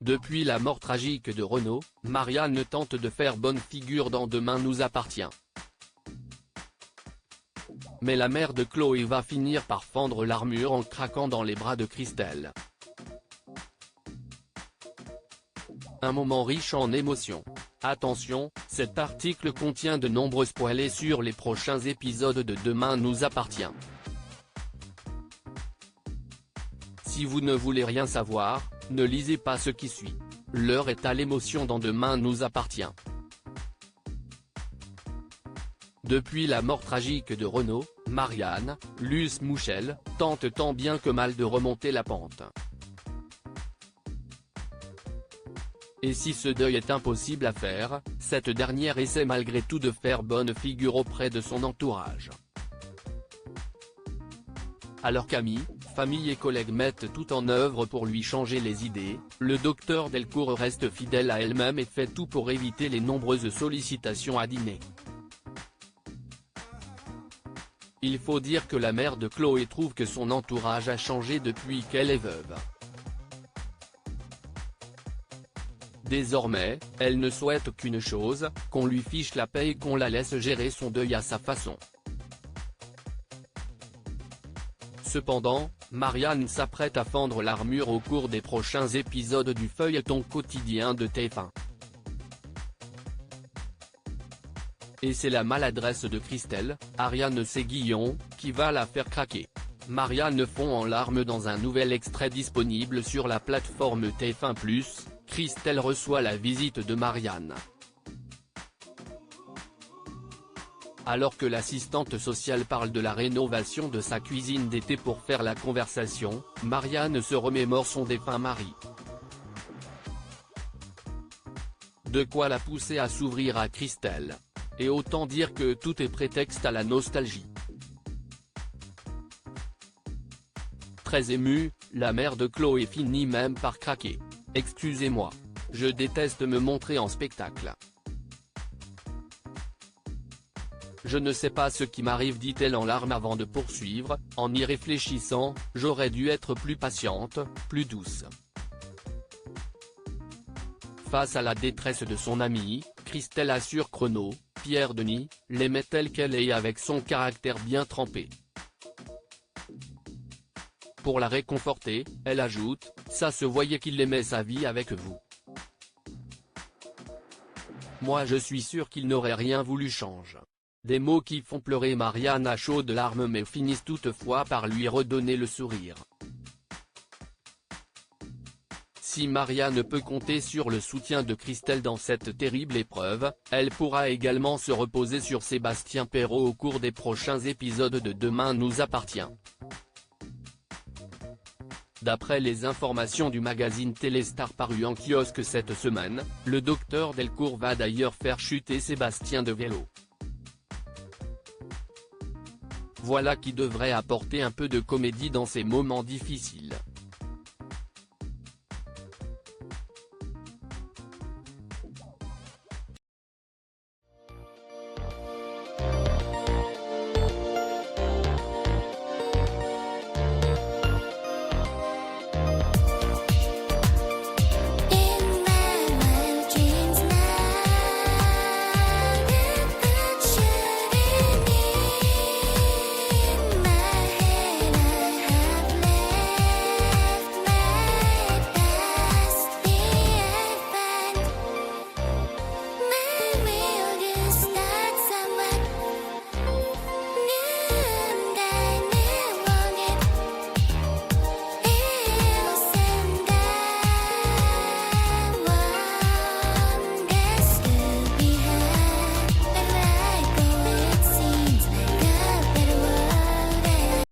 Depuis la mort tragique de Renaud, Marianne tente de faire bonne figure dans Demain nous appartient. Mais la mère de Chloé va finir par fendre l'armure en craquant dans les bras de Christelle. Un moment riche en émotions. Attention, cet article contient de nombreux spoilers sur les prochains épisodes de Demain nous appartient. Si vous ne voulez rien savoir, ne lisez pas ce qui suit. L'heure est à l'émotion dans Demain nous appartient. Depuis la mort tragique de Renaud, Marianne, Luce Mouchel, tente tant bien que mal de remonter la pente. Et si ce deuil est impossible à faire, cette dernière essaie malgré tout de faire bonne figure auprès de son entourage. Alors qu'amis, famille et collègues mettent tout en œuvre pour lui changer les idées, le docteur Delcourt reste fidèle à elle-même et fait tout pour éviter les nombreuses sollicitations à dîner. Il faut dire que la mère de Chloé trouve que son entourage a changé depuis qu'elle est veuve. Désormais, elle ne souhaite qu'une chose, qu'on lui fiche la paix et qu'on la laisse gérer son deuil à sa façon. Cependant, Marianne s'apprête à fendre l'armure au cours des prochains épisodes du feuilleton quotidien de TF1. Et c'est la maladresse de Christelle, Ariane Séguillon, qui va la faire craquer. Marianne fond en larmes dans un nouvel extrait disponible sur la plateforme TF1+, Christelle reçoit la visite de Marianne. Alors que l'assistante sociale parle de la rénovation de sa cuisine d'été pour faire la conversation, Marianne se remémore son défunt mari. De quoi la pousser à s'ouvrir à Christelle. Et autant dire que tout est prétexte à la nostalgie. Très émue, la mère de Chloé finit même par craquer. « Excusez-moi. Je déteste me montrer en spectacle. Je ne sais pas ce qui m'arrive, dit-elle en larmes avant de poursuivre, en y réfléchissant, j'aurais dû être plus patiente, plus douce. Face à la détresse de son amie, Christelle assure Renaud, Pierre Denis, l'aimait telle qu'elle est avec son caractère bien trempé. Pour la réconforter, elle ajoute, ça se voyait qu'il aimait sa vie avec vous. Moi je suis sûr qu'il n'aurait rien voulu changer. Des mots qui font pleurer Marianne à chaudes larmes mais finissent toutefois par lui redonner le sourire. Si Marianne peut compter sur le soutien de Christelle dans cette terrible épreuve, elle pourra également se reposer sur Sébastien Perrault au cours des prochains épisodes de Demain nous appartient. D'après les informations du magazine Téléstar paru en kiosque cette semaine, le docteur Delcourt va d'ailleurs faire chuter Sébastien de vélo. Voilà qui devrait apporter un peu de comédie dans ces moments difficiles.